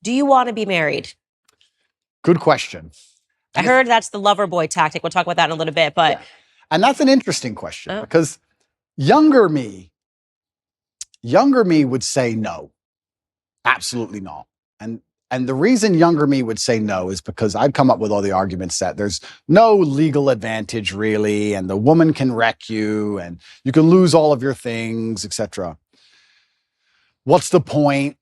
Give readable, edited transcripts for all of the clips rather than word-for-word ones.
Do you want to be married? Good question. I heard that's the lover boy tactic. We'll talk about that in a little bit, but. Yeah. And that's an interesting question because younger me would say no, absolutely not. And the reason younger me would say no is because I'd come up with all the arguments that there's no legal advantage really, and the woman can wreck you, and you can lose all of your things, etc. What's the point?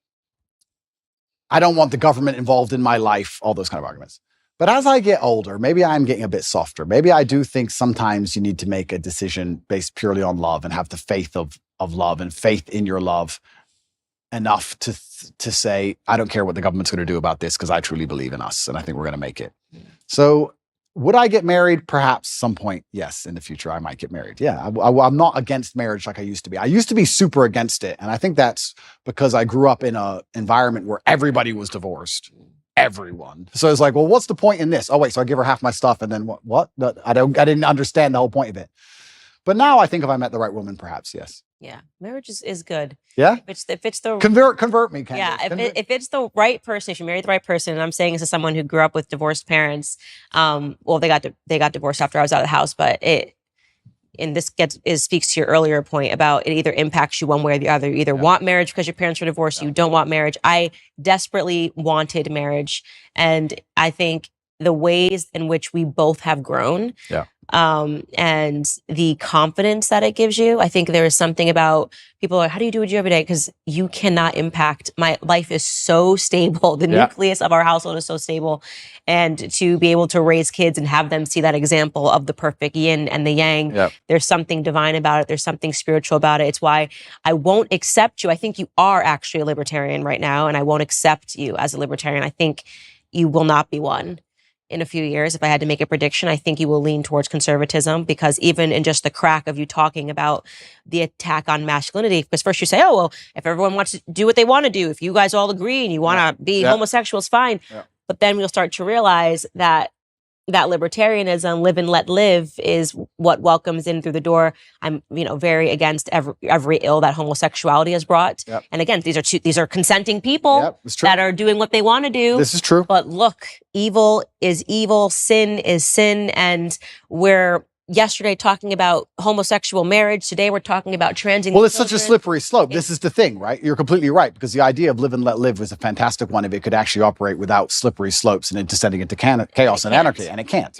I don't want the government involved in my life, all those kind of arguments. But as I get older, maybe I'm getting a bit softer. Maybe I do think sometimes you need to make a decision based purely on love and have the faith of love and faith in your love enough to say, I don't care what the government's going to do about this because I truly believe in us and I think we're going to make it. So would I get married? Perhaps some point, yes, in the future I might get married. Yeah, I'm not against marriage like I used to be. I used to be super against it. And I think that's because I grew up in an environment where everybody was divorced. Everyone. So it's like, well, what's the point in this? Oh, wait, so I give her half my stuff and then what? I didn't understand the whole point of it. But now I think if I met the right woman, perhaps, yes. Yeah, marriage is good. Yeah? If it's the... Convert me, Candace. Yeah, if it's the right person, if you marry the right person, and I'm saying this as someone who grew up with divorced parents, well, they got divorced after I was out of the house, but speaks to your earlier point about it either impacts you one way or the other. You either want marriage because your parents were divorced, you don't want marriage. I desperately wanted marriage. And I think the ways in which we both have grown and the confidence that it gives you, I think there is something about people are, how do you do what you do every day? Because you cannot impact, my life is so stable. The nucleus of our household is so stable. And to be able to raise kids and have them see that example of the perfect yin and the yang, there's something divine about it. There's something spiritual about it. It's why I won't accept you. I think you are actually a libertarian right now, and I won't accept you as a libertarian. I think you will not be one. In a few years, if I had to make a prediction, I think you will lean towards conservatism, because even in just the crack of you talking about the attack on masculinity, because first you say, oh, well, if everyone wants to do what they want to do, if you guys all agree and you want to be homosexuals, fine. But then we'll start to realize that libertarianism, live and let live, is what welcomes in through the door. I'm, very against every ill that homosexuality has brought. And again, these are consenting people that are doing what they want to do. This is true. But look, evil is evil, sin is sin, and we're yesterday talking about homosexual marriage. Today we're talking about transing. Well, it's such a slippery slope. This is the thing, right? You're completely right, because the idea of live and let live was a fantastic one if it could actually operate without slippery slopes and it descending into chaos and anarchy, and it can't.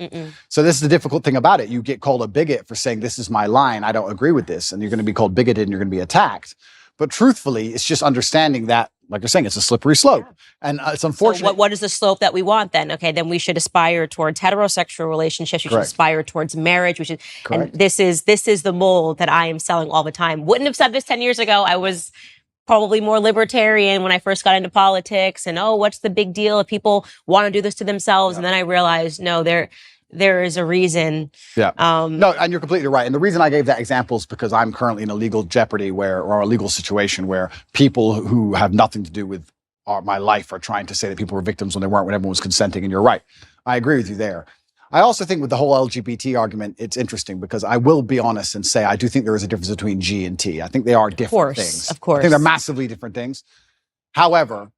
So this is the difficult thing about it. You get called a bigot for saying, this is my line, I don't agree with this, and you're going to be called bigoted and you're going to be attacked. But truthfully, it's just understanding that, like you're saying, it's a slippery slope. And it's unfortunate. So what is the slope that we want then? Okay, then we should aspire towards heterosexual relationships. We should aspire towards marriage. We should, and this is the mold that I am selling all the time. Wouldn't have said this 10 years ago. I was probably more libertarian when I first got into politics. And what's the big deal if people want to do this to themselves? And then I realized, no, there is a reason. No, and you're completely right. And the reason I gave that example is because I'm currently in a legal jeopardy or a legal situation where people who have nothing to do with my life are trying to say that people were victims when they weren't, when everyone was consenting. And you're right. I agree with you there. I also think with the whole LGBT argument, it's interesting because I will be honest and say I do think there is a difference between G and T. I think they are different things. Of course. I think they're massively different things. However,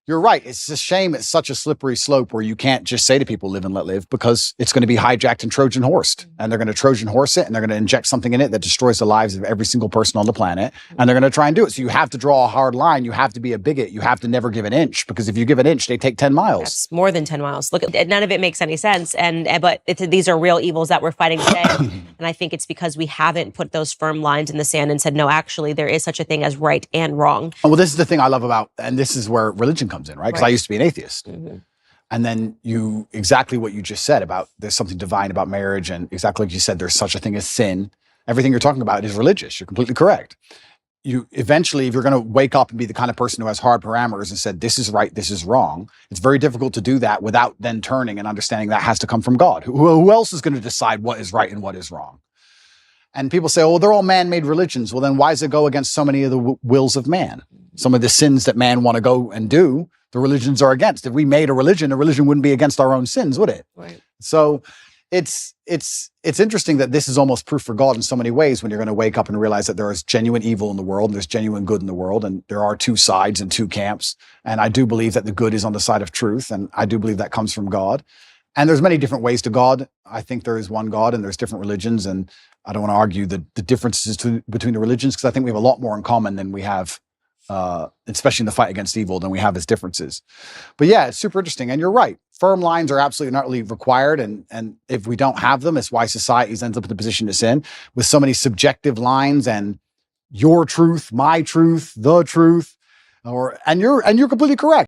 you're right. It's a shame it's such a slippery slope where you can't just say to people live and let live, because it's going to be hijacked and Trojan horsed. And they're going to Trojan horse it, and they're going to inject something in it that destroys the lives of every single person on the planet. And they're going to try and do it. So you have to draw a hard line. You have to be a bigot. You have to never give an inch, because if you give an inch, they take 10 miles. That's more than 10 miles. Look, none of it makes any sense. But these are real evils that we're fighting today. And I think it's because we haven't put those firm lines in the sand and said, no, actually, there is such a thing as right and wrong. Well, this is the thing I love about, and this is where religion comes in, right? Because I used to be an atheist. And then exactly what you just said about there's something divine about marriage, and exactly like you said, there's such a thing as sin. Everything you're talking about is religious. You're completely correct. You eventually, if you're going to wake up and be the kind of person who has hard parameters and said, this is right, this is wrong, it's very difficult to do that without then turning and understanding that has to come from God. Who else is going to decide what is right and what is wrong? And people say, oh, they're all man-made religions. Well, then why does it go against so many of the wills of man? Some of the sins that man want to go and do, the religions are against. If we made a religion, the religion wouldn't be against our own sins, would it? Right. So it's interesting that this is almost proof for God in so many ways, when you're going to wake up and realize that there is genuine evil in the world and there's genuine good in the world, and there are two sides and two camps. And I do believe that the good is on the side of truth, and I do believe that comes from God. And there's many different ways to God. I think there is one God and there's different religions, and I don't want to argue the differences between the religions, because I think we have a lot more in common than we have, especially in the fight against evil, than we have as differences. But yeah, it's super interesting. And you're right. Firm lines are absolutely not really required. And if we don't have them, it's why society ends up in the position it's in, with so many subjective lines and your truth, my truth, the truth, and you're completely correct.